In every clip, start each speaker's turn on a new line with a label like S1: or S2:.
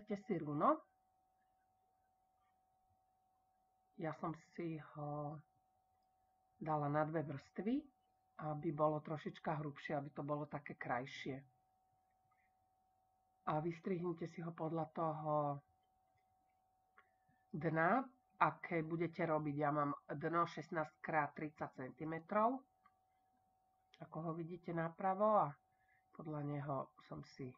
S1: Zoberte si runo. Ja som si ho dala na 2 vrstvy, aby bolo trošička hrubšie, aby to bolo také krajšie. A vystrihnite si ho podľa toho dna, aké budete robiť. Ja mám dno 16x30 cm, ako ho vidíte napravo, a podľa neho som si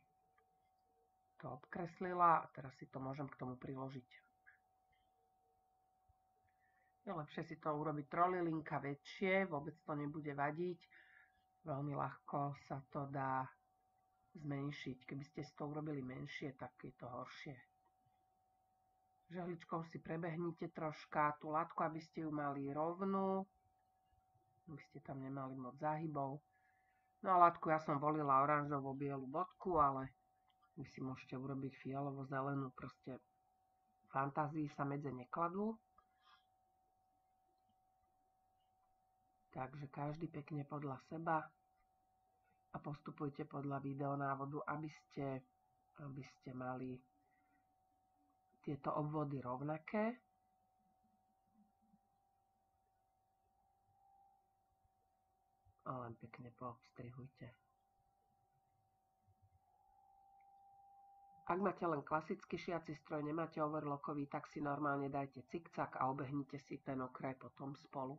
S1: to obkreslila a teraz si to môžem k tomu priložiť. Je lepšie si to urobiť trojlilinka väčšie, vôbec to nebude vadiť. Veľmi ľahko sa to dá zmenšiť. Keby ste si to urobili menšie, tak je to horšie. Žehličkou si prebehnite troška tú látku, aby ste ju mali rovnú, aby ste tam nemali moc záhybov. No a látku ja som volila oranžovo-bielu bodku, ale vy si môžete urobiť fialovo-zelenú, proste v fantázii sa medze nekladú. Takže každý pekne podľa seba a postupujte podľa videonávodu, aby ste mali tieto obvody rovnaké. A len pekne poobstrihujte. Ak máte len klasický šiaci stroj, nemáte overlockový, tak si normálne dajte cikcak a obehnite si ten okraj potom spolu.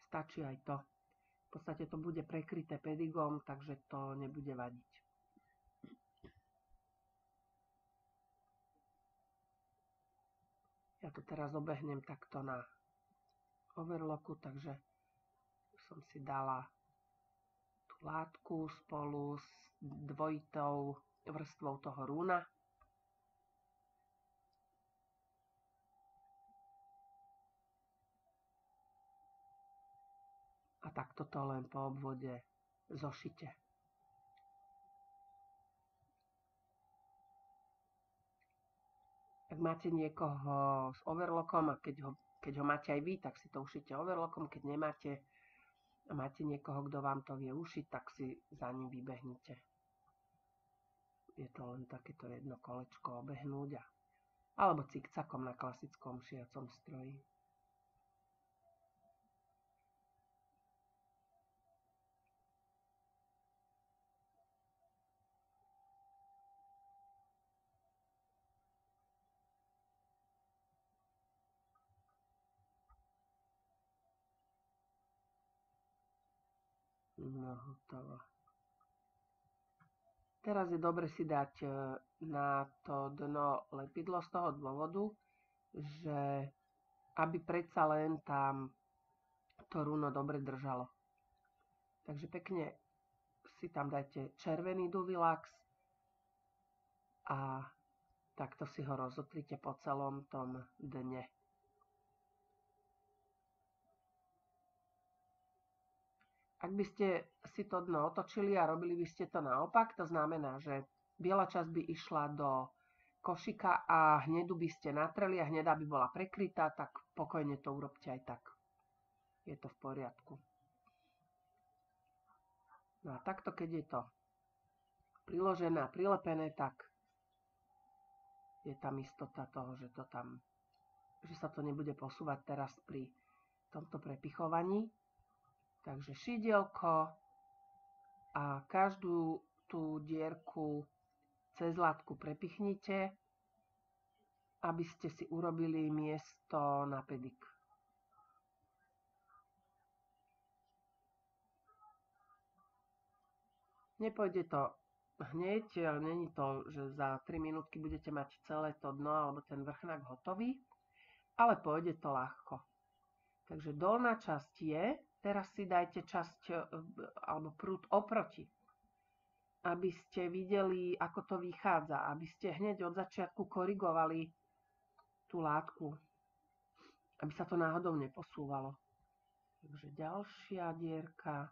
S1: Stačí aj to. V podstate to bude prekryté pedigom, takže to nebude vadiť. Ja to teraz obehnem takto na overlocku, takže som si dala tú látku spolu s dvojitou vrstvou toho rúna. A takto to len po obvode zošite. Ak máte niekoho s overlockom a keď ho máte aj vy, tak si to ušite overlockom. Keď nemáte a máte niekoho, kto vám to vie ušiť, tak si za ním vybehnite. Je to len takéto jedno kolečko obehnúť alebo cikcakom na klasickom šiacom stroji. No, hotovo. Teraz je dobre si dať na to dno lepidlo z toho dôvodu, že aby predsa len tam to runo dobre držalo. Takže pekne si tam dajte červený Duvilax a takto si ho rozotrite po celom tom dne. Ak by ste si to dno otočili a robili by ste to naopak, to znamená, že biela časť by išla do košika a hnedu by ste natreli a hneda by bola prekrytá, tak pokojne to urobte aj tak. Je to v poriadku. No a takto, keď je to priložené a prilepené, tak je tam istota toho, že sa to nebude posúvať teraz pri tomto prepichovaní. Takže šidielko a každú tú dierku cez látku prepichnite, aby ste si urobili miesto na pedik. Nepôjde to hneď, není to, že za 3 minútky budete mať celé to dno alebo ten vrchnák hotový, ale pôjde to ľahko. Takže dolná časť je, teraz si dajte časť alebo prúd oproti, aby ste videli, ako to vychádza, aby ste hneď od začiatku korigovali tú látku, aby sa to náhodou neposúvalo. Takže ďalšia dierka.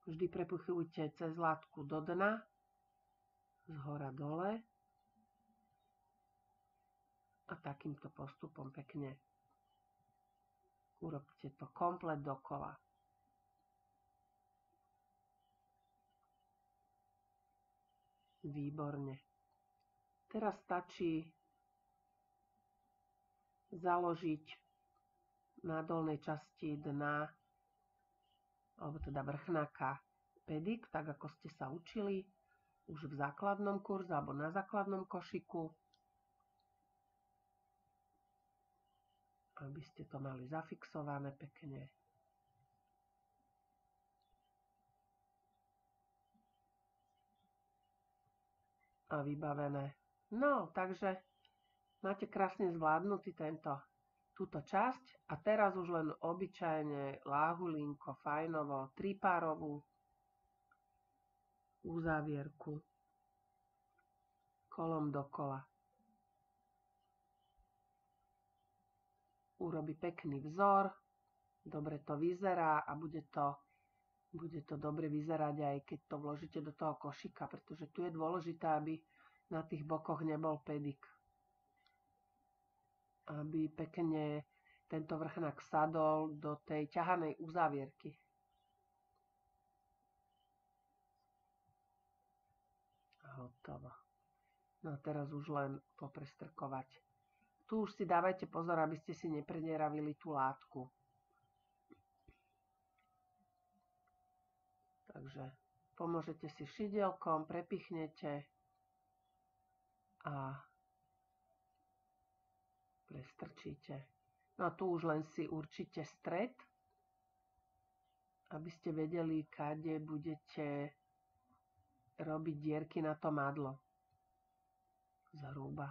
S1: Vždy prepuchujte cez látku do dna, z hora dole a takýmto postupom pekne urobte to komplet dokola. Výborne. Teraz stačí založiť na dolnej časti dna, alebo teda vrchnáka, pedik, tak ako ste sa učili už v základnom kurze alebo na základnom košiku, aby ste to mali zafixované pekne. A vybavené. No, takže máte krásne zvládnutý túto časť a teraz už len obyčajne láhulinko, fajnovo, tripárovú uzávierku kolom dokola. Urobí pekný vzor, dobre to vyzerá a bude to dobre vyzerať aj keď to vložíte do toho košíka, pretože tu je dôležité, aby na tých bokoch nebol pedik. Aby pekne tento vrchnák sadol do tej ťahanej uzávierky. Hotovo. No a teraz už len poprestrkovať. Tu už si dávajte pozor, aby ste si neprenieravili tú látku. Takže pomôžete si šidielkom, prepichnete a prestrčíte. No a tu už len si určite stred, aby ste vedeli, kade budete robiť dierky na to madlo. Zhruba.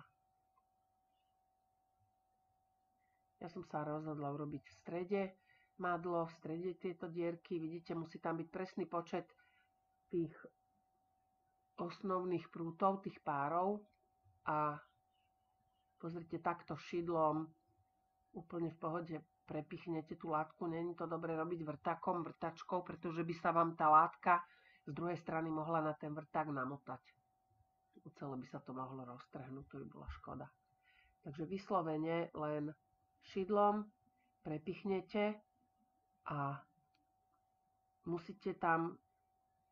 S1: Ja som sa rozhodla urobiť v strede madlo, v strede tieto dierky. Vidíte, musí tam byť presný počet tých osnovných prútov, tých párov. A pozrite, takto šidlom úplne v pohode prepichnete tú látku. Není to dobre robiť vrtačkou, pretože by sa vám tá látka z druhej strany mohla na ten vrták namotať. Celé by sa to mohlo roztrhnúť, to by bola škoda. Takže vyslovene len šidlom prepichnete a musíte tam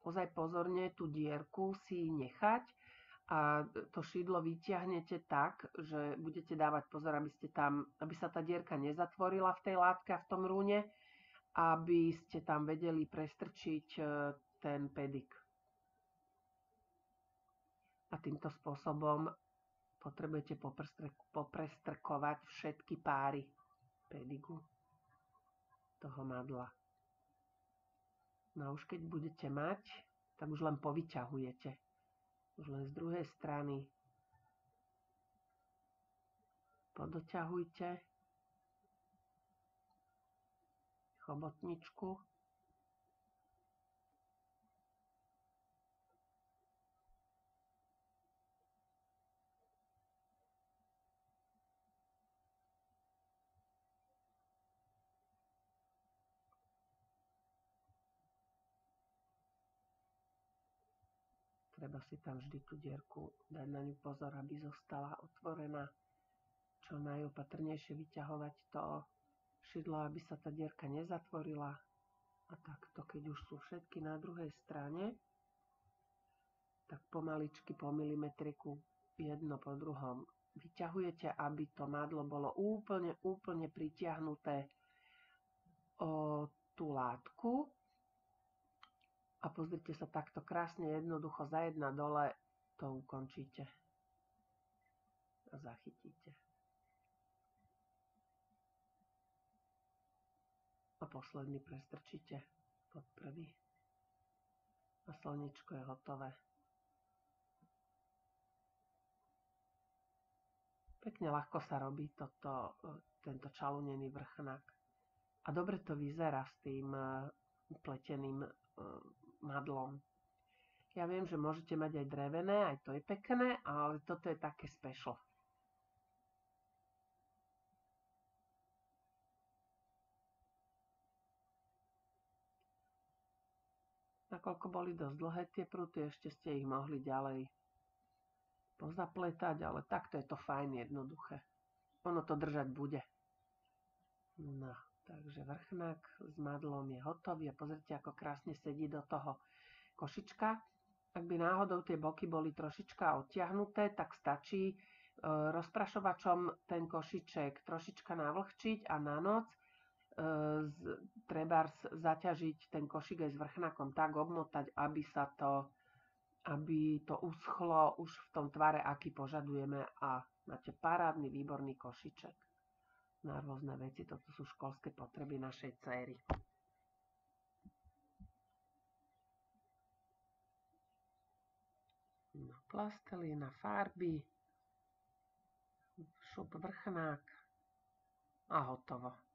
S1: ozaj pozorne tú dierku si nechať a to šidlo vytiahnete tak, že budete dávať pozor, aby sa tá dierka nezatvorila v tej látke a v tom rúne, aby ste tam vedeli prestrčiť ten pedik. A týmto spôsobom potrebujete poprestrkovať všetky páry pedigu toho madla. No a už keď budete mať, tak už len povyťahujete. Už len z druhej strany podoťahujte chobotničku. Treba si tam vždy tú dierku dať na ňu pozor, aby zostala otvorená. Čo najopatrnejšie vyťahovať to šidlo, aby sa tá dierka nezatvorila. A takto, keď už sú všetky na druhej strane, tak pomaličky po milimetriku jedno po druhom vyťahujete, aby to madlo bolo úplne pritiahnuté o tú látku. A pozrite sa, takto krásne jednoducho za jedna dole to ukončíte. A zachytíte. A posledný prestrčíte pod prvý. A slniečko je hotové. Pekne ľahko sa robí tento čalunený vrchnák. A dobre to vyzerá s tým pleteným madlom. Ja viem, že môžete mať aj drevené, aj to je pekné, ale toto je také special. Nakoľko boli dosť dlhé tie prúty, ešte ste ich mohli ďalej pozapletať, ale takto je to fajn, jednoduché. Ono to držať bude. No, takže vrchnák s madlom je hotový a pozrite, ako krásne sedí do toho košička. Ak by náhodou tie boky boli trošička odtiahnuté, tak stačí rozprašovačom ten košiček trošička navlhčiť a na noc trebárs zaťažiť ten košík aj s vrchnákom tak obmotať, aby to uschlo už v tom tvare, aký požadujeme a máte parádny, výborný košiček na rôzne veci. Toto sú školské potreby našej dcéry. No, plastelína, farby, šup vrchnák a hotovo.